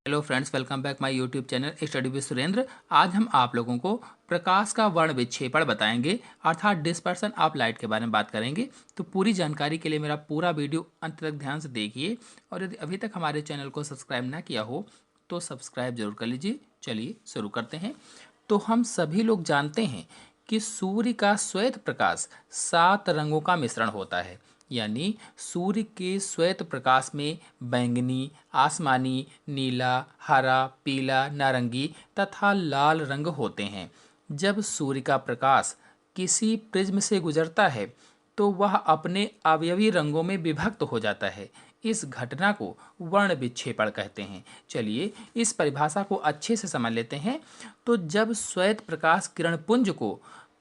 Hello friends, welcome back my YouTube channel study with Surendra. आज हम आप लोगों को प्रकाश का वर्ण विक्षेपण बताएंगे, अर्थात डिस्पर्सन ऑफ लाइट के बारे में बात करेंगे। तो पूरी जानकारी के लिए मेरा पूरा वीडियो अंत तक ध्यान से देखिए, और यदि अभी तक हमारे चैनल को सब्सक्राइब ना किया हो तो सब्सक्राइब जरूर कर लीजिए। चलिए शुरू करते हैं। तो हम सभी लोग जानते हैं कि सूर्य का श्वेत प्रकाश 7 रंगों का मिश्रण होता है। यानी सूर्य के श्वेत प्रकाश में बैंगनी, आसमानी, नीला, हरा, पीला, नारंगी तथा लाल रंग होते हैं। जब सूर्य का प्रकाश किसी प्रिज्म से गुजरता है तो वह अपने अवयवी रंगों में विभक्त हो जाता है। इस घटना को वर्ण विक्षेपण कहते हैं। चलिए इस परिभाषा को अच्छे से समझ लेते हैं। तो जब श्वेत प्रकाश किरण पुंज को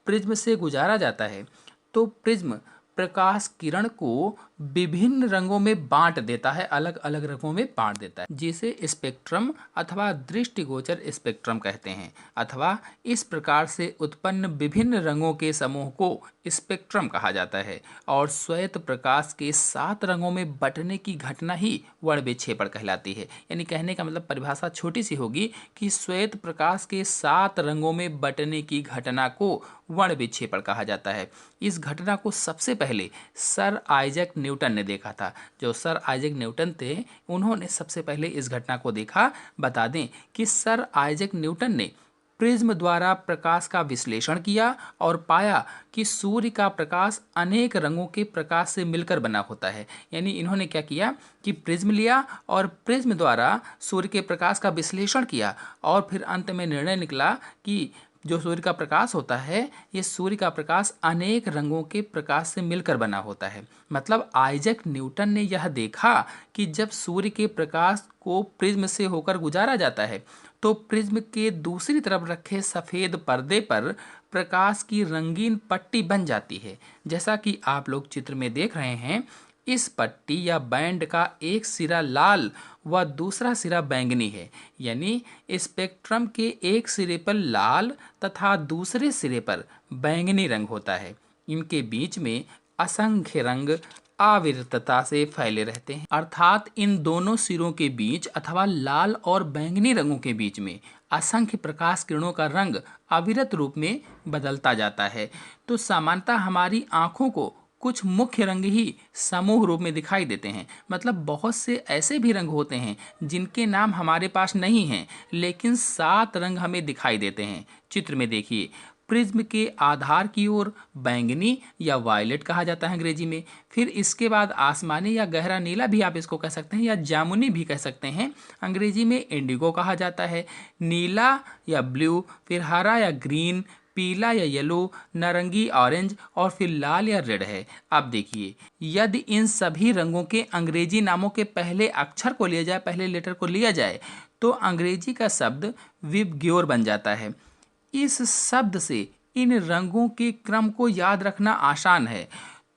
प्रिज्म से गुजारा जाता है तो प्रिज्म प्रकाश किरण को विभिन्न रंगों में बांट देता है, अलग अलग रंगों में बांट देता है, जिसे स्पेक्ट्रम अथवा दृष्टिगोचर स्पेक्ट्रम कहते हैं। अथवा इस प्रकार से उत्पन्न विभिन्न रंगों के समूह को स्पेक्ट्रम कहा जाता है। और श्वेत प्रकाश के 7 रंगों में बंटने की घटना ही वर्ण विक्षेपण कहलाती है। यानी कहने का मतलब परिभाषा छोटी सी होगी कि श्वेत प्रकाश के 7 रंगों में बंटने की घटना को वर्ण विक्षेपण कहा जाता है। इस घटना को सबसे पहले सर आइजैक न्यूटन ने देखा था। जो सर आइजैक न्यूटन थे, उन्होंने सबसे पहले इस घटना को देखा। बता दें कि सर आइजैक न्यूटन ने प्रिज्म द्वारा प्रकाश का विश्लेषण किया और पाया कि सूर्य का प्रकाश अनेक रंगों के प्रकाश से मिलकर बना होता है। यानी इन्होंने क्या किया कि प्रिज्म लिया और प्रिज्म द्वारा सूर्य के प्रकाश का विश्लेषण किया, और फिर अंत में निर्णय निकला कि जो सूर्य का प्रकाश होता है, ये सूर्य का प्रकाश अनेक रंगों के प्रकाश से मिलकर बना होता है। मतलब आइजैक न्यूटन ने यह देखा कि जब सूर्य के प्रकाश को प्रिज्म से होकर गुजारा जाता है तो प्रिज्म के दूसरी तरफ रखे सफ़ेद पर्दे पर प्रकाश की रंगीन पट्टी बन जाती है। जैसा कि आप लोग चित्र में देख रहे हैं, इस पट्टी या बैंड का एक सिरा लाल व दूसरा सिरा बैंगनी है। यानी स्पेक्ट्रम के एक सिरे पर लाल तथा दूसरे सिरे पर बैंगनी रंग होता है। इनके बीच में असंख्य रंग अविरतता से फैले रहते हैं। अर्थात इन दोनों सिरों के बीच अथवा लाल और बैंगनी रंगों के बीच में असंख्य प्रकाश किरणों का रंग अविरत रूप में बदलता जाता है। तो सामान्यतः हमारी आंखों को कुछ मुख्य रंग ही समूह रूप में दिखाई देते हैं। मतलब बहुत से ऐसे भी रंग होते हैं जिनके नाम हमारे पास नहीं हैं, लेकिन 7 रंग हमें दिखाई देते हैं। चित्र में देखिए, प्रिज्म के आधार की ओर बैंगनी या वायलेट कहा जाता है अंग्रेजी में। फिर इसके बाद आसमानी या गहरा नीला भी आप इसको कह सकते हैं, या जामुनी भी कह सकते हैं, अंग्रेजी में इंडिगो कहा जाता है। नीला या ब्लू, फिर हरा या ग्रीन, पीला या येलो, नारंगी ऑरेंज, और फिर लाल या रेड है। अब देखिए, यदि इन सभी रंगों के अंग्रेजी नामों के पहले अक्षर को लिया जाए, पहले लेटर को लिया जाए, तो अंग्रेजी का शब्द विबग्योर बन जाता है। इस शब्द से इन रंगों के क्रम को याद रखना आसान है।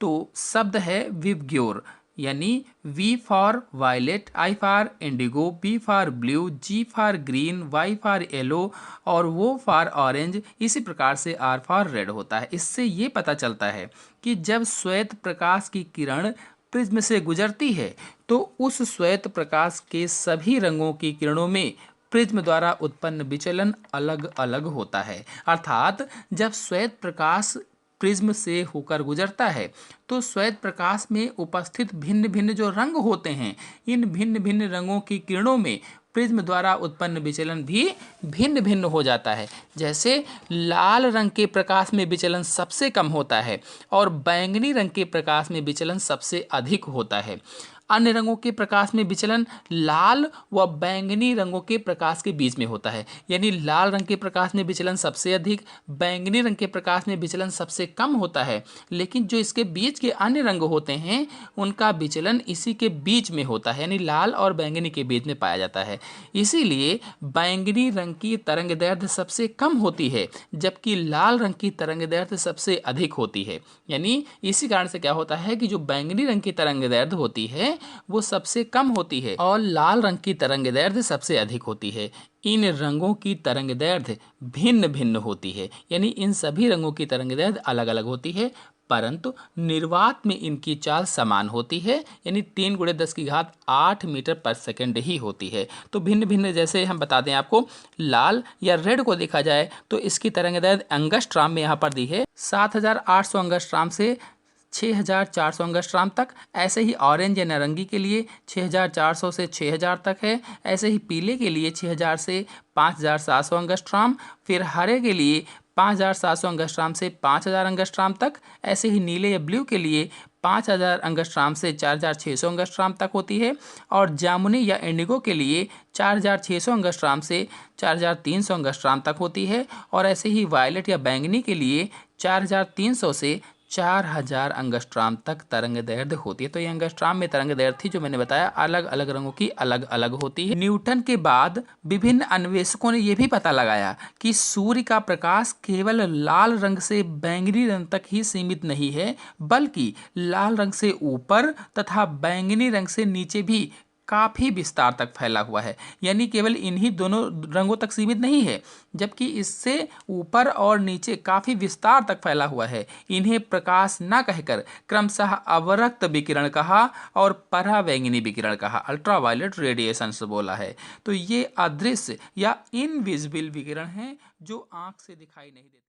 तो शब्द है विबग्योर, यानी V for violet, I for indigo, B for blue, G for green, Y for yellow, और O फॉर ऑरेंज। इसी प्रकार से R फॉर रेड होता है। इससे ये पता चलता है कि जब श्वेत प्रकाश की किरण प्रिज्म से गुजरती है तो उस श्वेत प्रकाश के सभी रंगों की किरणों में प्रिज्म द्वारा उत्पन्न विचलन अलग अलग होता है। अर्थात जब श्वेत प्रकाश प्रिज्म से होकर गुजरता है तो श्वेत प्रकाश में उपस्थित भिन्न भिन्न जो रंग होते हैं, इन भिन्न भिन्न रंगों की किरणों में प्रिज्म द्वारा उत्पन्न विचलन भी भिन्न भिन्न हो जाता है। जैसे लाल रंग के प्रकाश में विचलन सबसे कम होता है और बैंगनी रंग के प्रकाश में विचलन सबसे अधिक होता है। अन्य रंगों के प्रकाश में विचलन लाल व बैंगनी रंगों के प्रकाश के बीच में होता है। यानी लाल रंग के प्रकाश में विचलन सबसे अधिक, बैंगनी रंग के प्रकाश में विचलन सबसे कम होता है। लेकिन जो इसके बीच के अन्य रंग होते हैं उनका विचलन इसी के बीच में होता है, यानी लाल और बैंगनी के बीच में पाया जाता है। इसीलिए बैंगनी रंग की तरंग दैर्ध्य सबसे कम होती है, जबकि लाल रंग की तरंग दैर्ध्य सबसे अधिक होती है। यानी इसी कारण से क्या होता है कि जो बैंगनी रंग की तरंग दैर्ध्य होती है वो सबसे कम होती है और लाल रंग की तरंग दैर्ध्य सबसे अधिक होती है। इन रंगों की तरंग दैर्ध्य भिन्न भिन्न होती है, यानी इन सभी रंगों की तरंग दैर्ध्य अलग अलग होती है। परंतु निर्वात में इनकी चाल समान होती है, यानी 3 × 10⁸ मीटर पर सेकंड ही होती है। तो भिन्न भिन्न, जैसे हम बता दें आपको, लाल या रेड को देखा जाए तो इसकी तरंगदैर्घ्य एंगस्ट्राम में यहाँ पर दी है 7800 एंगस्ट्राम से 6400 एंगस्ट्राम तक। ऐसे ही ऑरेंज या नारंगी के लिए 6400 से 6000 तक है। ऐसे ही पीले के लिए 6000 से 5700 एंगस्ट्राम। फिर हरे के लिए 5700 एंगस्ट्राम से 5000 एंगस्ट्राम तक। ऐसे ही नीले या ब्लू के लिए 5000 एंगस्ट्राम से 4600 एंगस्ट्राम तक होती है। और जामुनी या इंडिगो के लिए 4600 एंगस्ट्राम से 4300 एंगस्ट्राम तक होती है। और ऐसे ही वायलेट या बैंगनी के लिए 4300 से 4000 एंगस्ट्राम तक तरंगदैर्घ्य होती है। तो ये एंगस्ट्राम में तरंगदैर्घ्य थी, जो मैंने बताया अलग अलग रंगों की अलग अलग होती है। न्यूटन के बाद विभिन्न अन्वेषकों ने यह भी पता लगाया कि सूर्य का प्रकाश केवल लाल रंग से बैंगनी रंग तक ही सीमित नहीं है, बल्कि लाल रंग से ऊपर तथा बैंगनी रंग से नीचे भी काफ़ी विस्तार तक फैला हुआ है। यानी केवल इन्हीं दोनों रंगों तक सीमित नहीं है, जबकि इससे ऊपर और नीचे काफ़ी विस्तार तक फैला हुआ है। इन्हें प्रकाश न कहकर क्रमशः अवरक्त विकिरण कहा और पराबैंगनी विकिरण कहा, अल्ट्रावायलेट रेडिएशन से बोला है। तो ये अदृश्य या इनविजिबल विकिरण हैं जो आँख से दिखाई नहीं देते।